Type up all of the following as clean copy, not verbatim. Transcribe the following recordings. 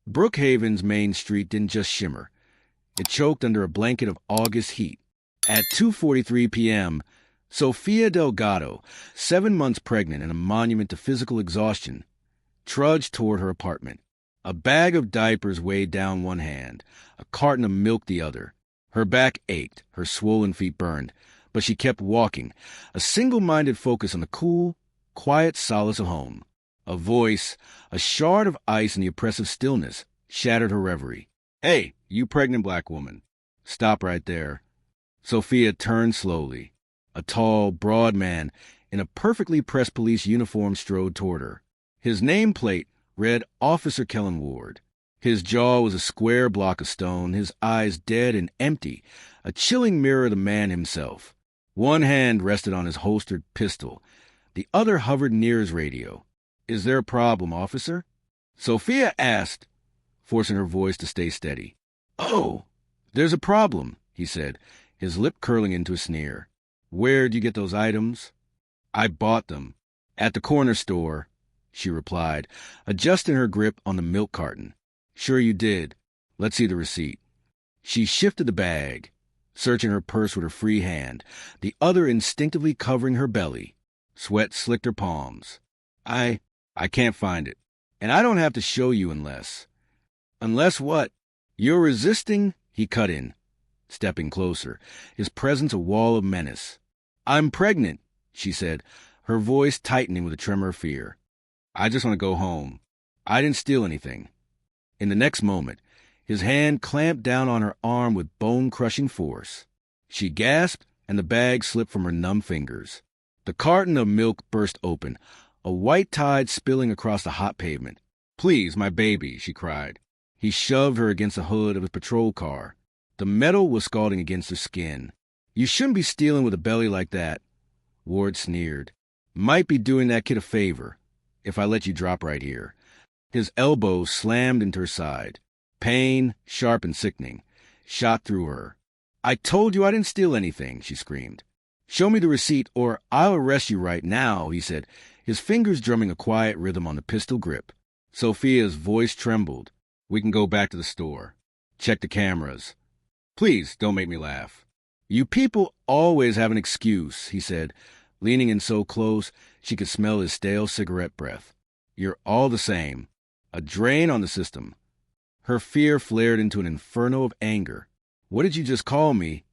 Brookhaven's main street didn't just shimmer. It choked under a blanket of August heat. At 2:43 p.m., Sofia Delgado, 7 months pregnant and a monument to physical exhaustion, trudged toward her apartment. A bag of diapers weighed down one hand, a carton of milk the other. Her back ached, her swollen feet burned, but she kept walking, a single-minded focus on the cool, quiet solace of home. A voice, a shard of ice in the oppressive stillness, shattered her reverie. "Hey, you pregnant black woman. Stop right there." Sofia turned slowly. A tall, broad man in a perfectly pressed police uniform strode toward her. His nameplate read Officer Kellen Ward. His jaw was a square block of stone, his eyes dead and empty, a chilling mirror of the man himself. One hand rested on his holstered pistol. The other hovered near his radio. "Is there a problem, officer?" Sofia asked, forcing her voice to stay steady. "Oh, there's a problem," he said, his lip curling into a sneer. "Where'd you get those items?" "I bought them. At the corner store," she replied, adjusting her grip on the milk carton. "Sure you did. Let's see the receipt." She shifted the bag, searching her purse with her free hand, the other instinctively covering her belly. Sweat slicked her palms. I can't find it. And I don't have to show you unless." "Unless what?" "You're resisting," he cut in, stepping closer, his presence a wall of menace. "I'm pregnant," she said, her voice tightening with a tremor of fear. "I just want to go home. I didn't steal anything." In the next moment, his hand clamped down on her arm with bone-crushing force. She gasped, and the bag slipped from her numb fingers. The carton of milk burst open, a white tide spilling across the hot pavement. "Please, my baby," she cried. He shoved her against the hood of his patrol car. The metal was scalding against her skin. "You shouldn't be stealing with a belly like that." Ward sneered. "Might be doing that kid a favor, if I let you drop right here." His elbow slammed into her side. Pain, sharp and sickening, shot through her. "I told you I didn't steal anything," she screamed. "Show me the receipt or I'll arrest you right now," he said, his fingers drumming a quiet rhythm on the pistol grip. Sofia's voice trembled. "We can go back to the store. Check the cameras. Please don't make me laugh." "You people always have an excuse," he said, leaning in so close she could smell his stale cigarette breath. "You're all the same. A drain on the system." Her fear flared into an inferno of anger. "What did you just call me?"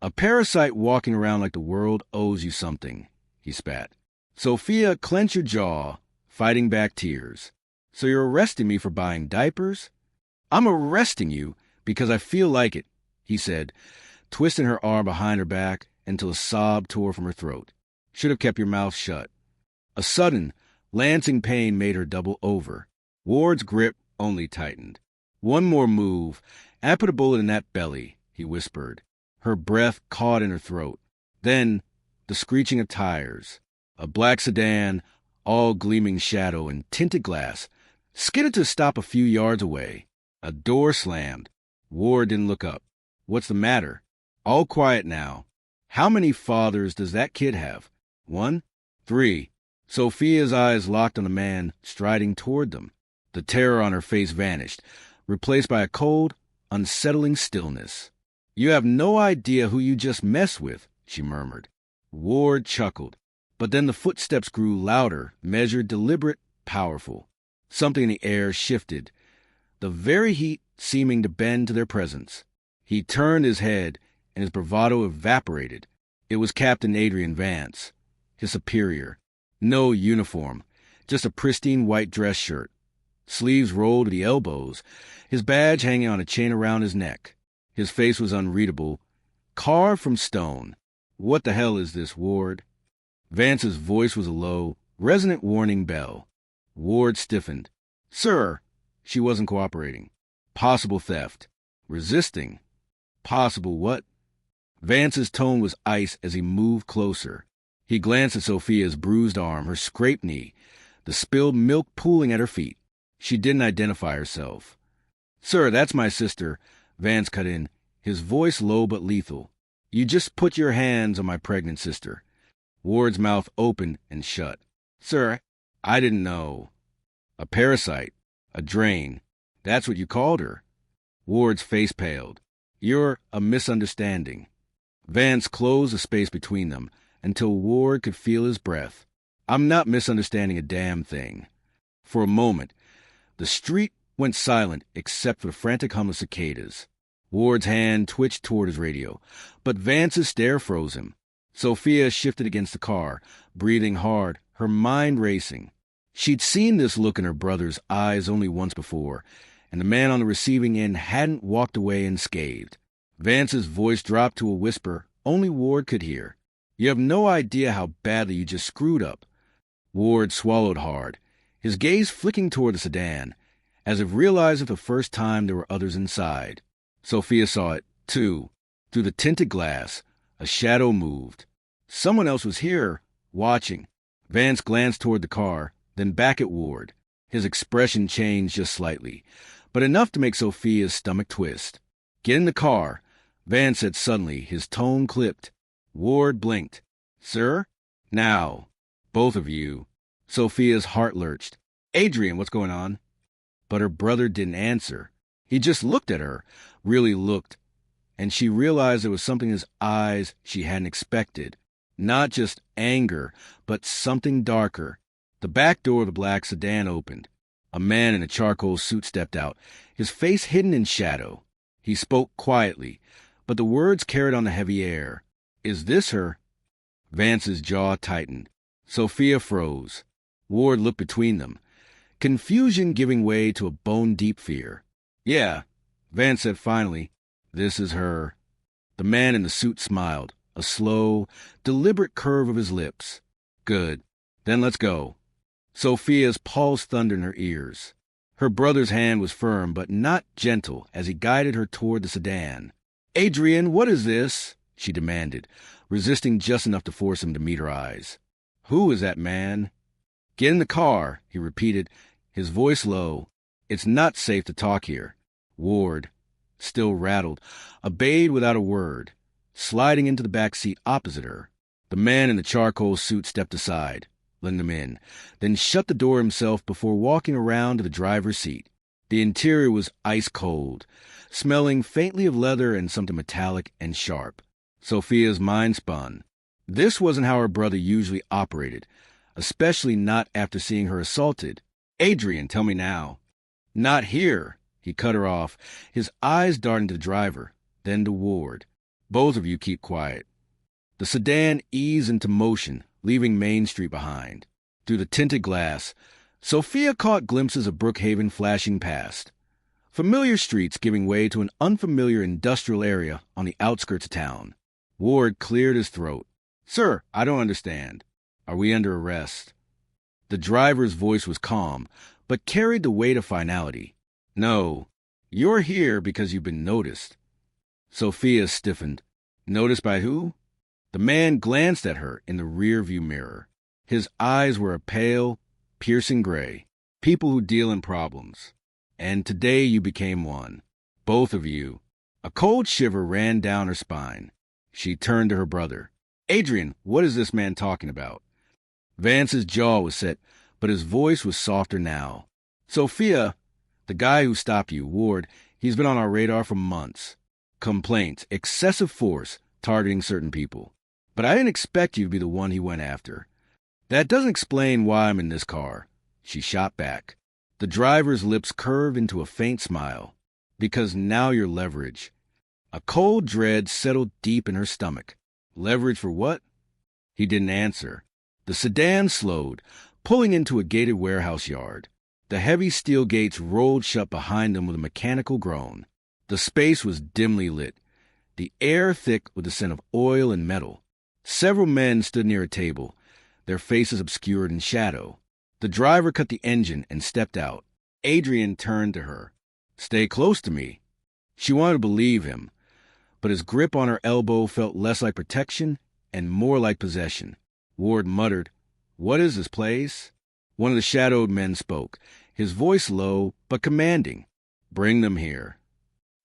"A parasite walking around like the world owes you something," he spat. Sofia clenched her jaw, fighting back tears. "So you're arresting me for buying diapers?" "I'm arresting you because I feel like it," he said, twisting her arm behind her back until a sob tore from her throat. "Should have kept your mouth shut." A sudden, lancing pain made her double over. Ward's grip only tightened. "One more move, and I put a bullet in that belly," he whispered. Her breath caught in her throat. Then, the screeching of tires. A black sedan, all gleaming shadow and tinted glass, skidded to a stop a few yards away. A door slammed. Ward didn't look up. "What's the matter?" "All quiet now. How many fathers does that kid have?" "1, 3. Sofia's eyes locked on the man striding toward them. The terror on her face vanished, replaced by a cold, unsettling stillness. "You have no idea who you just messed with," she murmured. Ward chuckled. But then the footsteps grew louder, measured, deliberate, powerful. Something in the air shifted, the very heat seeming to bend to their presence. He turned his head, and his bravado evaporated. It was Captain Adrian Vance, his superior. No uniform, just a pristine white dress shirt. Sleeves rolled to the elbows, his badge hanging on a chain around his neck. His face was unreadable, carved from stone. "What the hell is this, Ward?" Vance's voice was a low, resonant warning bell. Ward stiffened. "Sir!" She wasn't cooperating. "Possible theft. Resisting. Possible what?" Vance's tone was ice as he moved closer. He glanced at Sofia's bruised arm, her scraped knee, the spilled milk pooling at her feet. She didn't identify herself. "Sir, that's my sister," Vance cut in, his voice low but lethal. "You just put your hands on my pregnant sister." Ward's mouth opened and shut. "Sir, I didn't know." "A parasite. A drain. That's what you called her. Ward's face paled. You're a misunderstanding. Vance closed the space between them until Ward could feel his breath. I'm not misunderstanding a damn thing. For a moment, the street went silent except for the frantic hum of cicadas. Ward's hand twitched toward his radio, but Vance's stare froze him. Sophia shifted against the car, breathing hard, her mind racing. She'd seen this look in her brother's eyes only once before, and the man on the receiving end hadn't walked away unscathed. Vance's voice dropped to a whisper only Ward could hear. You have no idea how badly you just screwed up. Ward swallowed hard, his gaze flicking toward the sedan, as if realizing for the first time there were others inside. Sophia saw it, too. Through the tinted glass, a shadow moved. Someone else was here, watching. Vance glanced toward the car, then back at Ward. His expression changed just slightly, but enough to make Sophia's stomach twist. Get in the car, Vance said suddenly, his tone clipped. Ward blinked. Sir? Now. Both of you. Sophia's heart lurched. Adrian, what's going on? But her brother didn't answer. He just looked at her, really looked, and she realized there was something in his eyes she hadn't expected. Not just anger, but something darker. The back door of the black sedan opened. A man in a charcoal suit stepped out, his face hidden in shadow. He spoke quietly, but the words carried on the heavy air. Is this her? Vance's jaw tightened. Sophia froze. Ward looked between them, confusion giving way to a bone-deep fear. Yeah, Vance said finally, this is her. The man in the suit smiled, a slow, deliberate curve of his lips. Good. Then let's go. Sophia's pulse thundered in her ears. Her brother's hand was firm but not gentle as he guided her toward the sedan. Adrian, what is this? She demanded, resisting just enough to force him to meet her eyes. Who is that man? Get in the car, he repeated, his voice low. It's not safe to talk here. Ward, still rattled, obeyed without a word, sliding into the back seat opposite her. The man in the charcoal suit stepped aside, letting them in, then shut the door himself before walking around to the driver's seat. The interior was ice cold, smelling faintly of leather and something metallic and sharp. Sophia's mind spun. This wasn't how her brother usually operated, especially not after seeing her assaulted. Adrian, tell me now. Not here, he cut her off, his eyes darting to the driver, then to Ward. Both of you keep quiet. The sedan eased into motion, leaving Main Street behind. Through the tinted glass, Sophia caught glimpses of Brookhaven flashing past. Familiar streets giving way to an unfamiliar industrial area on the outskirts of town. Ward cleared his throat. Sir, I don't understand. Are we under arrest? The driver's voice was calm, but carried the weight of finality. No, you're here because you've been noticed. Sophia stiffened. Noticed by who? The man glanced at her in the rear-view mirror. His eyes were a pale, piercing gray. People who deal in problems. And today you became one. Both of you. A cold shiver ran down her spine. She turned to her brother. Adrian, what is this man talking about? Vance's jaw was set, but his voice was softer now. Sophia, the guy who stopped you, Ward, he's been on our radar for months. Complaints, excessive force, targeting certain people. But I didn't expect you to be the one he went after. That doesn't explain why I'm in this car. She shot back. The driver's lips curved into a faint smile. Because now you're leverage. A cold dread settled deep in her stomach. Leverage for what? He didn't answer. The sedan slowed, pulling into a gated warehouse yard. The heavy steel gates rolled shut behind them with a mechanical groan. The space was dimly lit, the air thick with the scent of oil and metal. Several men stood near a table, their faces obscured in shadow. The driver cut the engine and stepped out. Adrian turned to her. Stay close to me. She wanted to believe him, but his grip on her elbow felt less like protection and more like possession. Ward muttered, What is this place? One of the shadowed men spoke, his voice low but commanding. Bring them here.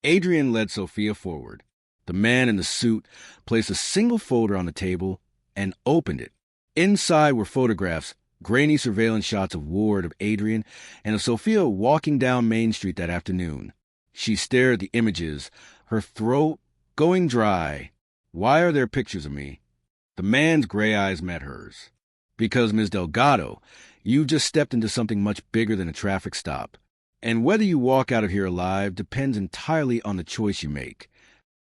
Adrian led Sophia forward. The man in the suit placed a single folder on the table and opened it. Inside were photographs, Grainy surveillance shots of Ward, of Adrian, and of Sophia walking down Main Street that afternoon. She stared at the images, her throat going dry. Why are there pictures of me? The man's gray eyes met hers. Because, Ms. Delgado, you've just stepped into something much bigger than a traffic stop. And whether you walk out of here alive depends entirely on the choice you make.